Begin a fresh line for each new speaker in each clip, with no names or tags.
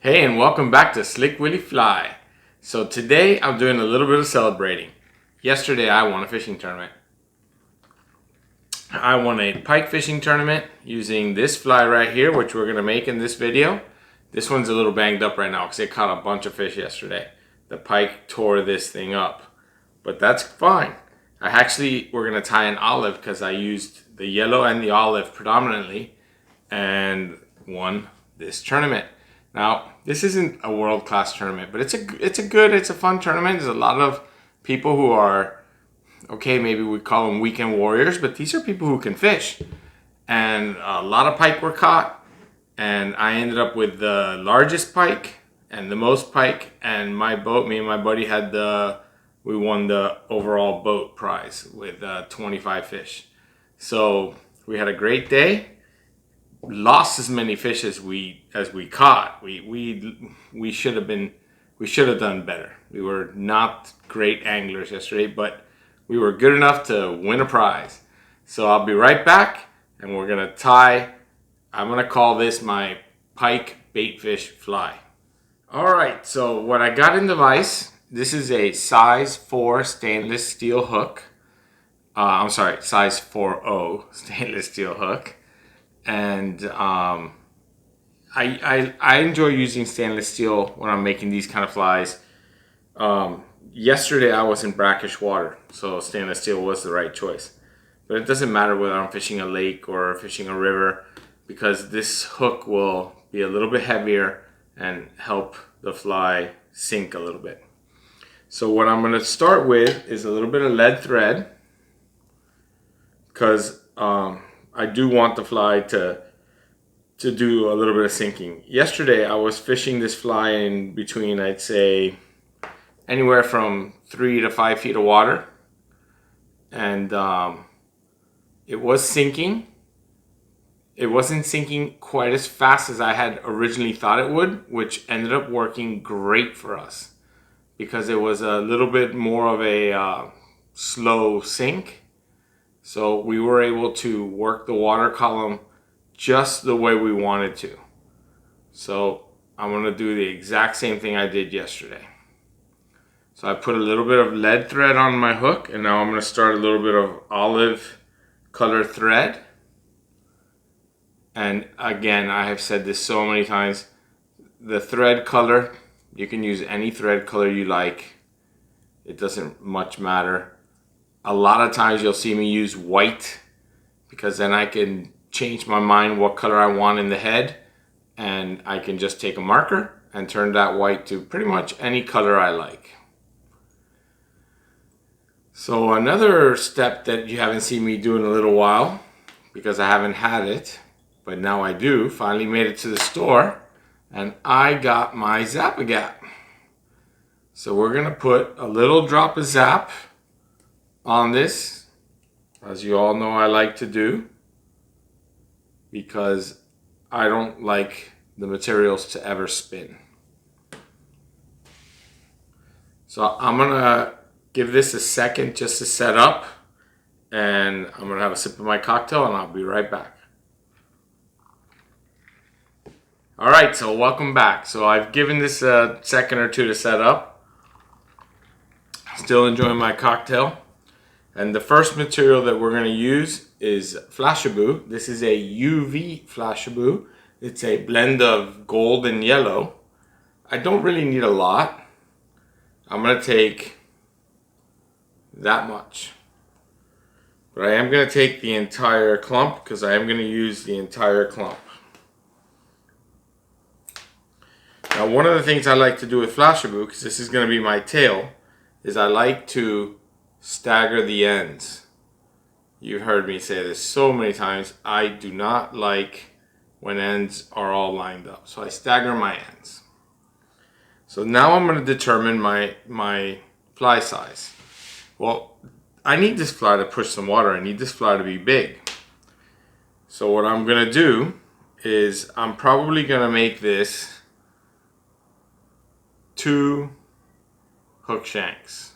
Hey, and welcome back to Slick Willy Fly. So today I'm doing a little bit of celebrating. Yesterday I won a fishing tournament. I won a pike fishing tournament using this fly right here, which we're going to make in this video. This one's a little banged up right now because it caught a bunch of fish yesterday. The pike tore this thing up, but that's fine. We're going to tie an olive because I used the yellow and the olive predominantly and won this tournament. Now, this isn't a world-class tournament, but it's a fun tournament. There's a lot of people who are, okay, maybe we call them weekend warriors, but these are people who can fish. And a lot of pike were caught, and I ended up with the largest pike and the most pike, and my boat, me and my buddy we won the overall boat prize with 25 fish. So we had a great day. Lost as many fish as we caught. We should have done better. We were not great anglers yesterday, but we were good enough to win a prize. So I'll be right back, and we're gonna tie. I'm gonna call this my Pike Baitfish Fly. All right. So what I got in the vise. This is a size 4 stainless steel hook. I'm sorry, size 4.0 stainless steel hook. And I enjoy using stainless steel when I'm making these kind of flies. Yesterday I was in brackish water, so stainless steel was the right choice. But it doesn't matter whether I'm fishing a lake or fishing a river, because this hook will be a little bit heavier and help the fly sink a little bit. So what I'm going to start with is a little bit of lead thread, because I do want the fly to do a little bit of sinking. Yesterday I was fishing this fly in between, I'd say, anywhere from 3 to 5 feet of water. And it was sinking. It wasn't sinking quite as fast as I had originally thought it would, which ended up working great for us because it was a little bit more of a slow sink. So we were able to work the water column just the way we wanted to. So I'm going to do the exact same thing I did yesterday. So I put a little bit of lead thread on my hook, and now I'm going to start a little bit of olive color thread. And again, I have said this so many times, the thread color, you can use any thread color you like. It doesn't much matter. A lot of times you'll see me use white, because then I can change my mind what color I want in the head, and I can just take a marker and turn that white to pretty much any color I like. So another step that you haven't seen me do in a little while, because I haven't had it, but now I do, finally made it to the store, and I got my Zap-A-Gap. So we're gonna put a little drop of Zap on this, as you all know I like to do, because I don't like the materials to ever spin. So I'm gonna give this a second just to set up, and I'm gonna have a sip of my cocktail, and I'll be right back. All right, so welcome back. So I've given this a second or two to set up. Still enjoying my cocktail. And the first material that we're going to use is Flashabou. This is a UV Flashabou. It's a blend of gold and yellow. I don't really need a lot. I'm going to take that much. But I am going to take the entire clump, because I am going to use the entire clump. Now, one of the things I like to do with Flashabou, because this is going to be my tail, is I like to stagger the ends. You've heard me say this so many times. I do not like when ends are all lined up. So I stagger my ends. So now I'm going to determine my fly size. Well, I need this fly to push some water. I need this fly to be big. So what I'm going to do is I'm probably going to make this 2 hook shanks.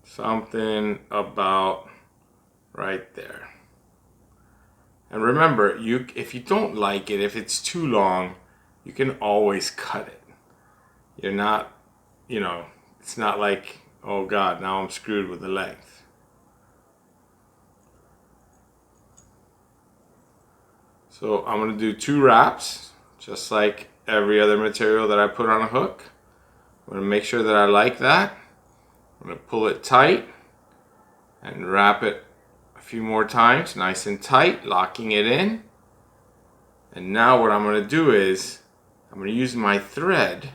Something about right there. And remember, if you don't like it, if it's too long, you can always cut it. You're not, you know, it's not like, oh God, now I'm screwed with the length. So I'm going to do 2 wraps, just like every other material that I put on a hook. I'm going to make sure that I like that. I'm going to pull it tight and wrap it a few more times, nice and tight, locking it in. And now what I'm going to do is I'm going to use my thread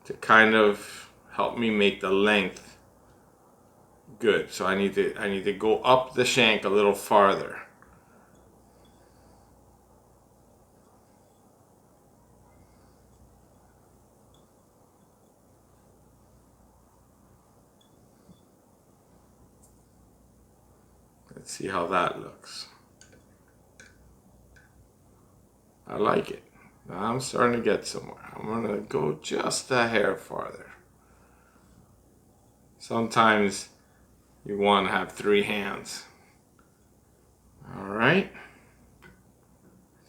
to kind of help me make the length good. So I need to go up the shank a little farther. Let's see how that looks. I like it. Now I'm starting to get somewhere. I'm gonna go just a hair farther. Sometimes you want to have 3 hands. All right.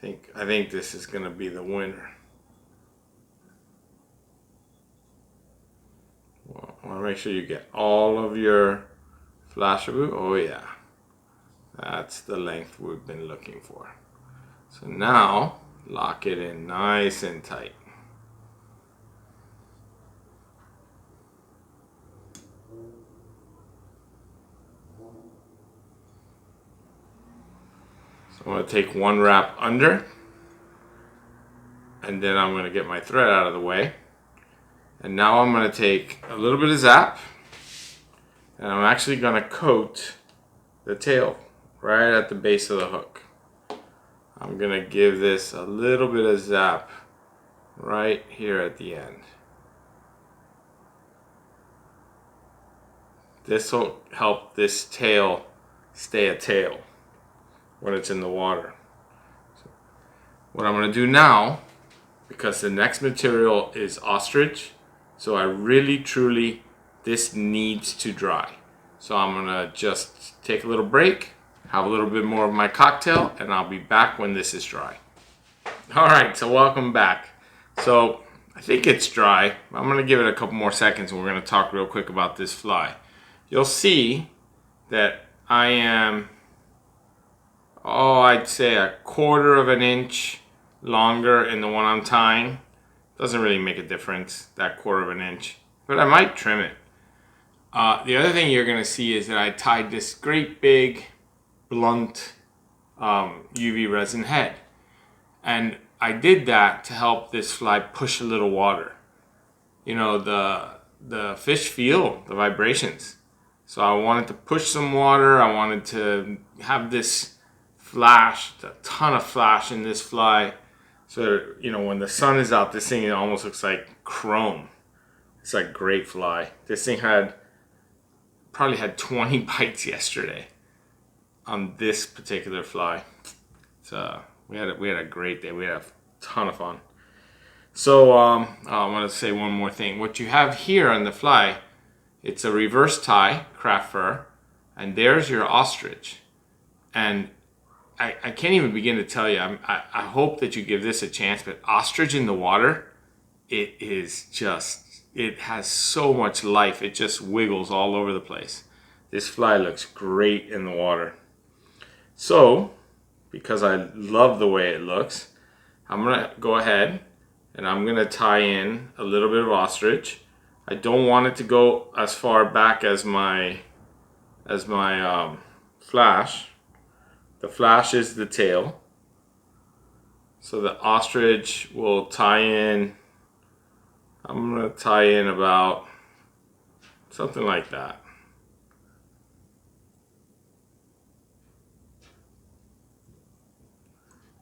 I think this is gonna be the winner. Well, I want to make sure you get all of your flashabou. Oh yeah. That's the length we've been looking for. So now, lock it in nice and tight. So I'm going to take 1 wrap under, and then I'm going to get my thread out of the way. And now I'm going to take a little bit of zap, and I'm actually going to coat the tail right at the base of the hook. I'm going to give this a little bit of zap right here at the end. This will help this tail stay a tail when it's in the water. So what I'm going to do now, because the next material is ostrich, so I really truly, this needs to dry. So I'm going to just take a little break, have a little bit more of my cocktail, and I'll be back when this is dry. Alright, so welcome back. So I think it's dry. I'm going to give it a couple more seconds and we're going to talk real quick about this fly. You'll see that I am, I'd say a 1/4 of an inch longer in the one I'm tying. Doesn't really make a difference, that 1/4 of an inch, but I might trim it. The other thing you're going to see is that I tied this great big blunt UV resin head, and I did that to help this fly push a little water. You know, the fish feel the vibrations, so I wanted to push some water. I wanted to have this flash, a ton of flash in this fly, so you know when the sun is out, this thing almost looks like chrome. It's like great fly. This thing probably had 20 bites yesterday on this particular fly. So we had a great day. We had a ton of fun. So I want to say one more thing. What you have here on the fly, it's a reverse tie, Craft Fur, and there's your ostrich. And I can't even begin to tell you. I hope that you give this a chance. But ostrich in the water, it has so much life. It just wiggles all over the place. This fly looks great in the water. So, because I love the way it looks, I'm gonna go ahead and I'm gonna tie in a little bit of ostrich. I don't want it to go as far back as my flash. The flash is the tail. So the ostrich will tie in, I'm gonna tie in about something like that.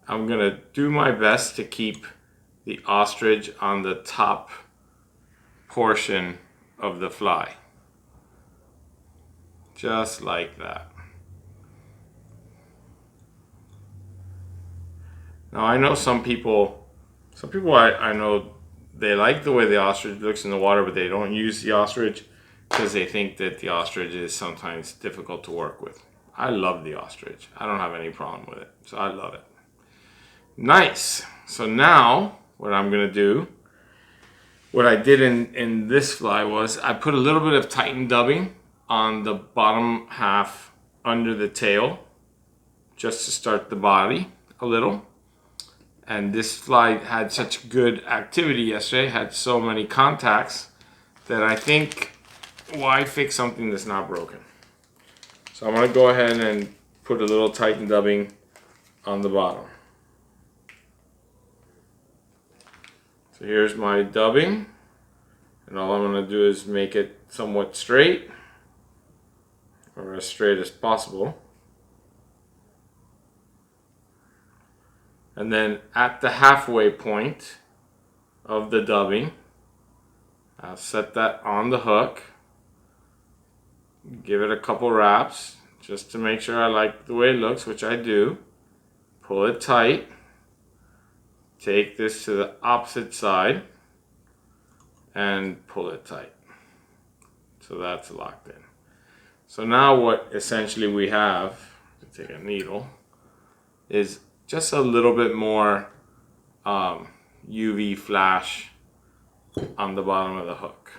I'm gonna do my best to keep the ostrich on the top portion of the fly. Just like that. Now I know some people I know they like the way the ostrich looks in the water, but they don't use the ostrich because they think that the ostrich is sometimes difficult to work with. I love the ostrich. I don't have any problem with it. So I love it. Nice. So now what I'm going to do, what I did in this fly was I put a little bit of Titan dubbing on the bottom half under the tail just to start the body a little. And this fly had such good activity yesterday, had so many contacts, that I think, why fix something that's not broken? So I'm going to go ahead and put a little Titan dubbing on the bottom. So here's my dubbing, and all I'm going to do is make it somewhat straight, or as straight as possible. And then at the halfway point of the dubbing, I'll set that on the hook, give it a couple wraps just to make sure I like the way it looks, which I do. Pull it tight, take this to the opposite side and pull it tight. So that's locked in. So now what essentially we have, take a needle, is just a little bit more UV flash on the bottom of the hook.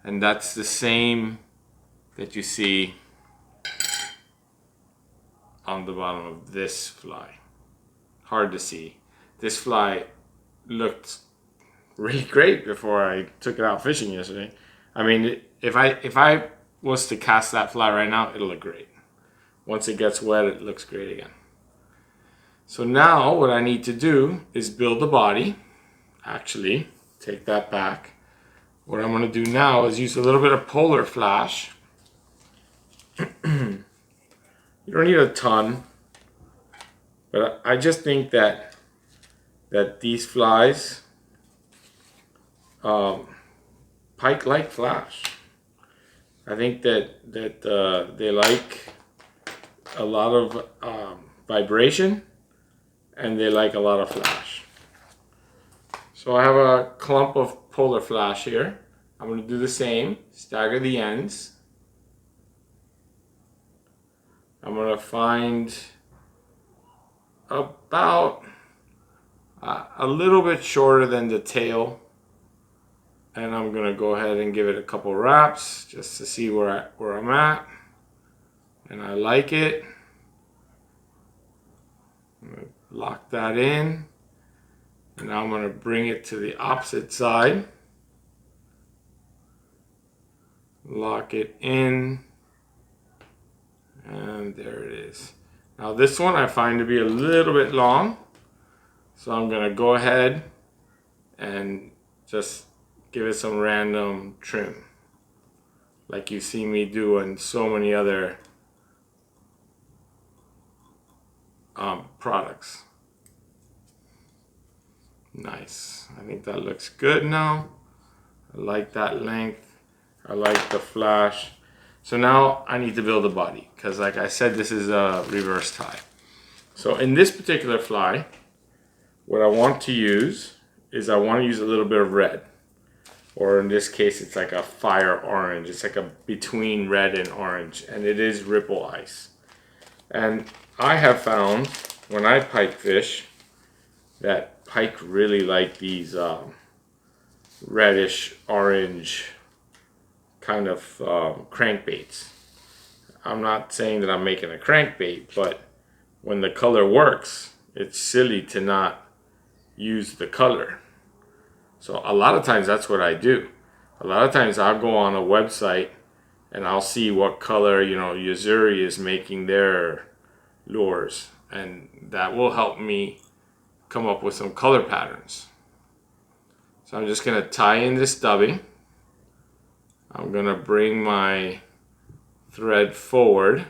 And that's the same that you see on the bottom of this fly. Hard to see. This fly looked really great before I took it out fishing yesterday. I mean, if I was to cast that fly right now, it'll look great. Once it gets wet, it looks great again. So now what I need to do is build the body. Actually, take that back. What I'm going to do now is use a little bit of polar flash. You don't need a ton, but I just think that these flies, pike like flash. I think that they like a lot of vibration, and they like a lot of flash. So I have a clump of polar flash here. I'm going to do the same, stagger the ends. I'm going to find about a little bit shorter than the tail, and I'm going to go ahead and give it a couple wraps just to see where I'm at. And I like it. I'm going to lock that in. And now I'm going to bring it to the opposite side. Lock it in. And there it is. Now this one I find to be a little bit long. So I'm going to go ahead and just give it some random trim, like you see me do in so many other products. Nice. I think that looks good now. I like that length. I like the flash. So now I need to build a body, because like I said, this is a reverse tie. So in this particular fly, what I want to use is I want to use a little bit of red. Or in this case, it's like a fire orange. It's like a between red and orange, and it is ripple ice. And I have found when I pike fish that pike really like these reddish orange kind of crankbaits. I'm not saying that I'm making a crankbait, but when the color works, it's silly to not use the color. So a lot of times that's what I do. A lot of times I'll go on a website and I'll see what color, you know, Yuzuri is making their lures, and that will help me come up with some color patterns. So I'm just going to tie in this dubbing. I'm going to bring my thread forward.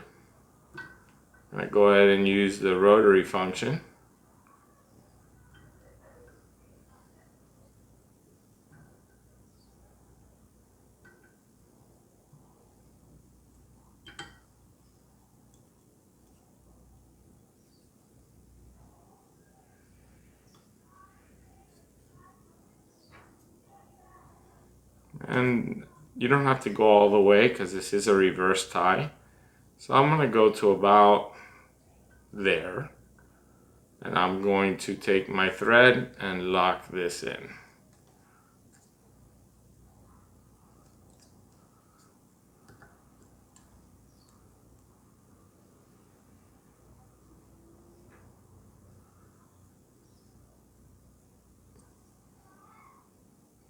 I go ahead and use the rotary function. And you don't have to go all the way because this is a reverse tie. So I'm going to go to about there. And I'm going to take my thread and lock this in.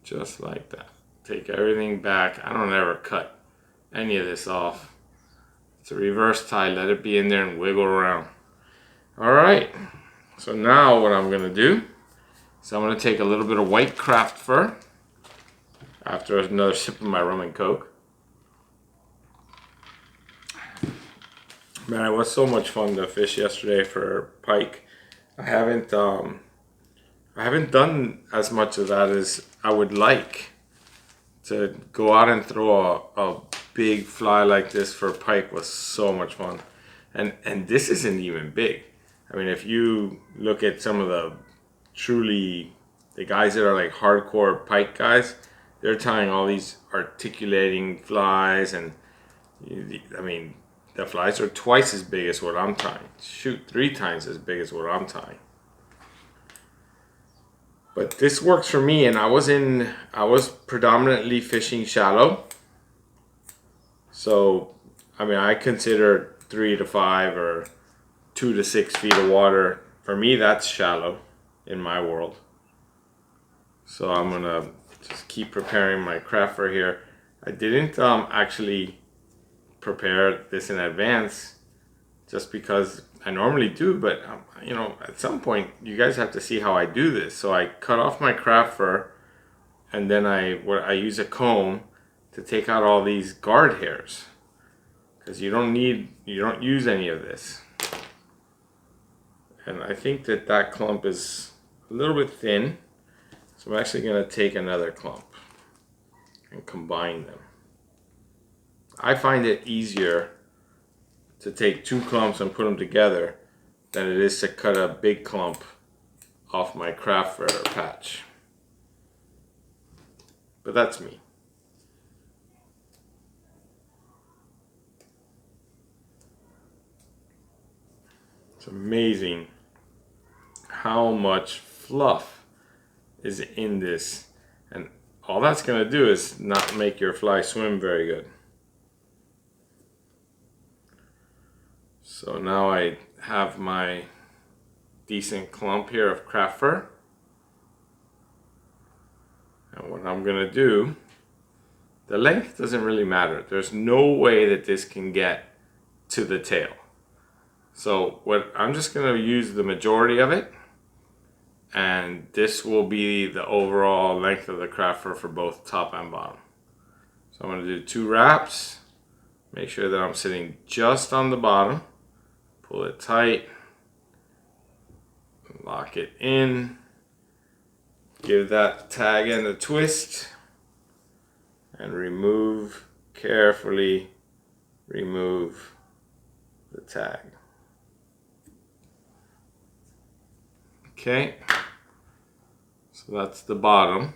Just like that. Take everything back. I don't ever cut any of this off. It's a reverse tie. Let it be in there and wiggle around. Alright. So now what I'm going to do is I'm going to take a little bit of white craft fur after another sip of my rum and coke. Man, it was so much fun to fish yesterday for pike. I haven't done as much of that as I would like. To go out and throw a big fly like this for pike was so much fun. And this isn't even big. I mean, if you look at some of the guys that are like hardcore pike guys, they're tying all these articulating flies, and I mean, the flies are twice as big as what I'm tying. Shoot, 3 times as big as what I'm tying. But this works for me, and I was predominantly fishing shallow. So, I mean, I consider 3 to 5 or 2 to 6 feet of water. For me, that's shallow in my world. So I'm gonna just keep preparing my craft fur here. I didn't actually prepare this in advance just because I normally do, but you know, at some point you guys have to see how I do this. So I cut off my craft fur, and then I use a comb to take out all these guard hairs, because you don't use any of this. And I think that clump is a little bit thin, so I'm actually going to take another clump and combine them. I find it easier to take 2 clumps and put them together than it is to cut a big clump off my craft fur patch. But that's me. It's amazing how much fluff is in this, and all that's going to do is not make your fly swim very good. So now I have my decent clump here of craft fur, and what I'm going to do, the length doesn't really matter. There's no way that this can get to the tail. So I'm just going to use the majority of it, and this will be the overall length of the craft fur for both top and bottom. So I'm going to do 2 wraps, make sure that I'm sitting just on the bottom, pull it tight, lock it in, give that tag end a twist, and carefully remove the tag. Okay, so that's the bottom.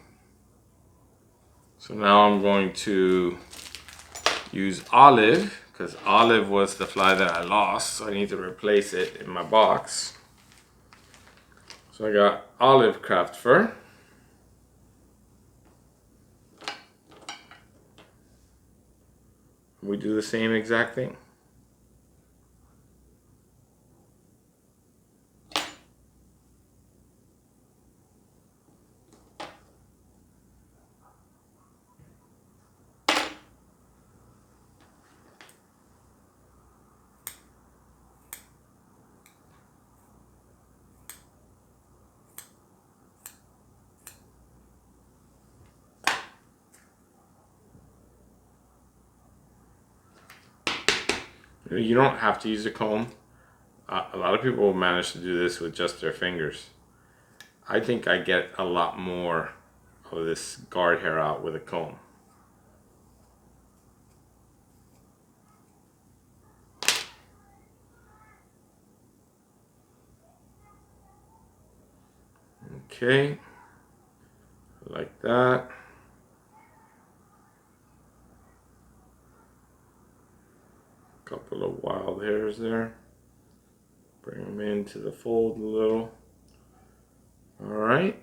So now I'm going to use Olive, because Olive was the fly that I lost, so I need to replace it in my box. So I got Olive craft fur. We do the same exact thing. You don't have to use a comb. A lot of people will manage to do this with just their fingers. I think I get a lot more of this guard hair out with a comb. Okay, like that. little hairs there. Bring them into the fold a little. All right.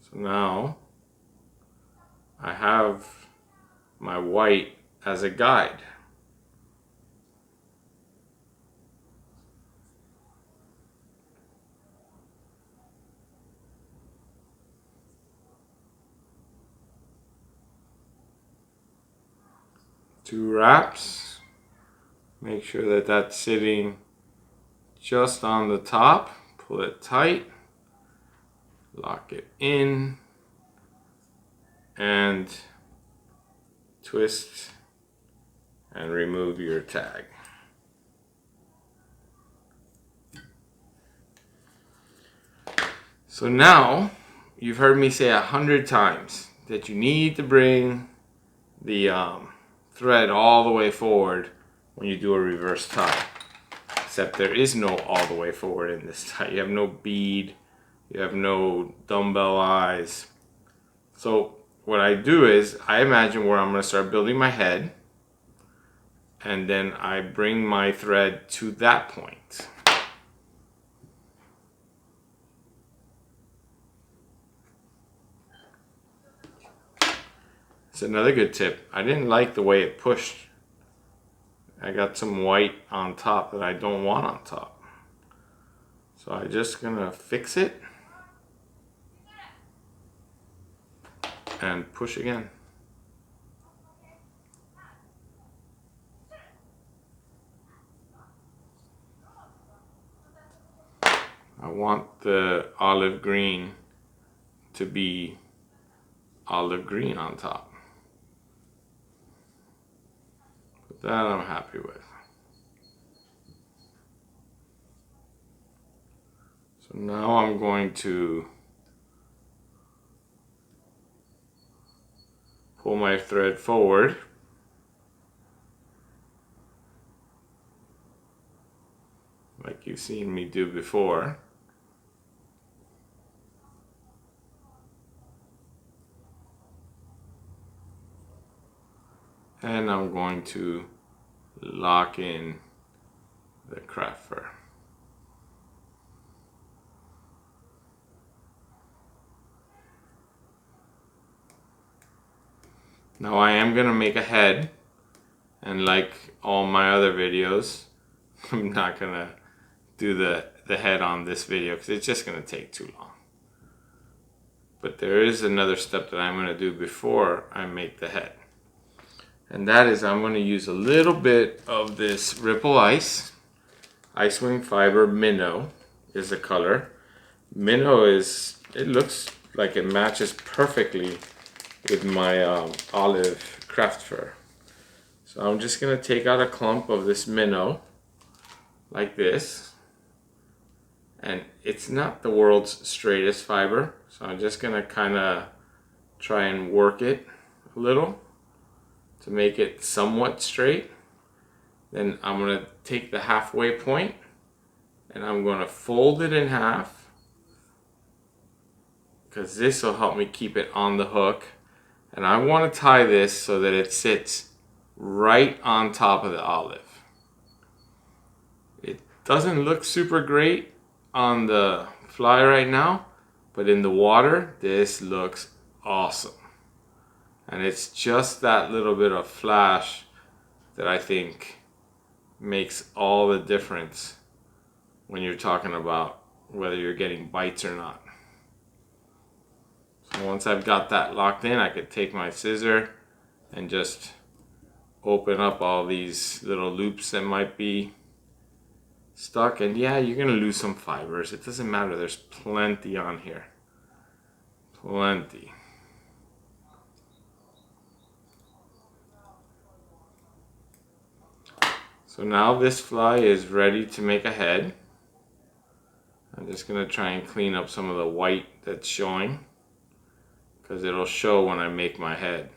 So now I have my white as a guide. Two wraps. Make sure that that's sitting just on the top. Pull it tight. Lock it in. And twist and remove your tag. So now you've heard me say 100 times that you need to bring the thread all the way forward when you do a reverse tie. Except there is no all the way forward in this tie. You have no bead, you have no dumbbell eyes. So what I do is I imagine where I'm going to start building my head, and then I bring my thread to that point. It's another good tip. I didn't like the way it pushed. I got some white on top that I don't want on top. So I'm just gonna fix it and push again. I want the olive green to be olive green on top. But that I'm happy with. So now I'm going to pull my thread forward. Like you've seen me do before. And I'm going to lock in the craft fur. Now I am going to make a head, and like all my other videos, I'm not going to do the head on this video because it's just going to take too long. But there is another step that I'm going to do before I make the head. And that is I'm going to use a little bit of this Ripple Ice. Ice Wing Fiber Minnow is the color. Minnow is, it looks like it matches perfectly with my olive craft fur. So I'm just going to take out a clump of this minnow like this. And it's not the world's straightest fiber. So I'm just going to kind of try and work it a little to make it somewhat straight. Then I'm going to take the halfway point and I'm going to fold it in half, because this will help me keep it on the hook. And I want to tie this so that it sits right on top of the olive. It doesn't look super great on the fly right now, but in the water this looks awesome. And it's just that little bit of flash that I think makes all the difference when you're talking about whether you're getting bites or not. So once I've got that locked in, I could take my scissor and just open up all these little loops that might be stuck. And yeah, you're gonna lose some fibers. It doesn't matter, there's plenty on here. Plenty. So now this fly is ready to make a head. I'm just going to try and clean up some of the white that's showing, because it'll show when I make my head.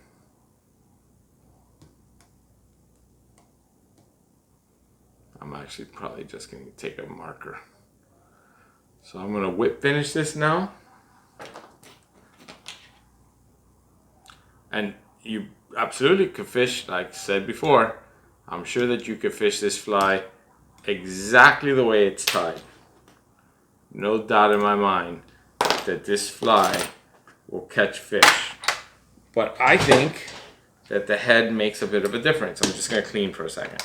I'm actually probably just going to take a marker. So I'm going to whip finish this now. And you absolutely could fish, like I said before, I'm sure that you could fish this fly exactly the way it's tied. No doubt in my mind that this fly will catch fish. But I think that the head makes a bit of a difference. I'm just going to clean for a second.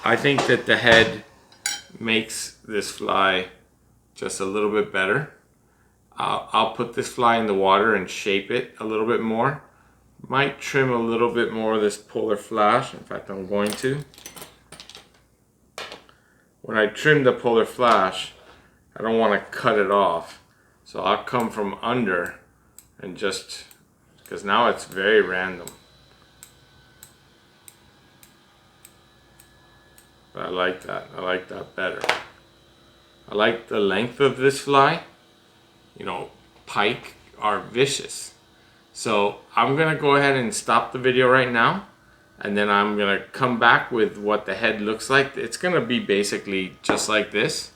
I think that the head makes this fly just a little bit better. I'll put this fly in the water and shape it a little bit more. Might trim a little bit more of this polar flash. In fact, I'm going to. When I trim the polar flash, I don't want to cut it off. So I'll come from under and just, because now it's very random. But I like that. I like that better. I like the length of this fly. You know, pike are vicious. So I'm going to go ahead and stop the video right now. And then I'm going to come back with what the head looks like. It's going to be basically just like this.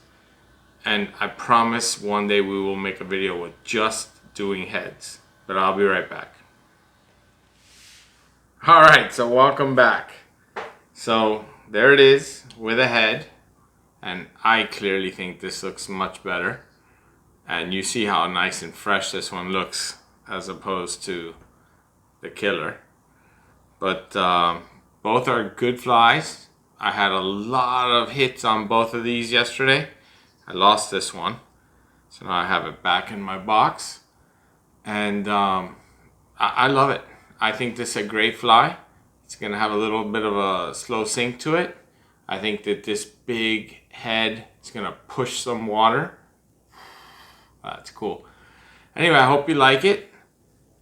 And I promise one day we will make a video with just doing heads. But I'll be right back. Alright, so welcome back. So there it is with a head. And I clearly think this looks much better. And you see how nice and fresh this one looks as opposed to the killer. But both are good flies. I had a lot of hits on both of these yesterday. I lost this one. So now I have it back in my box. And I love it. I think this is a great fly. It's going to have a little bit of a slow sink to it. I think that this big head is going to push some water. That's cool. Anyway, I hope you like it.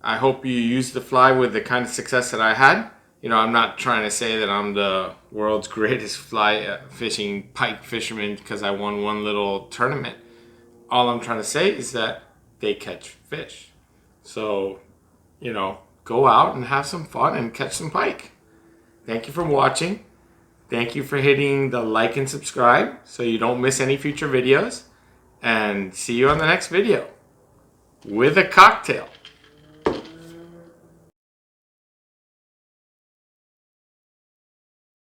I hope you use the fly with the kind of success that I had. You know, I'm not trying to say that I'm the world's greatest fly fishing pike fisherman because I won one little tournament. All I'm trying to say is that they catch fish. So, you know, go out and have some fun and catch some pike. Thank you for watching. Thank you for hitting the like and subscribe so you don't miss any future videos. And see you on the next video with a cocktail.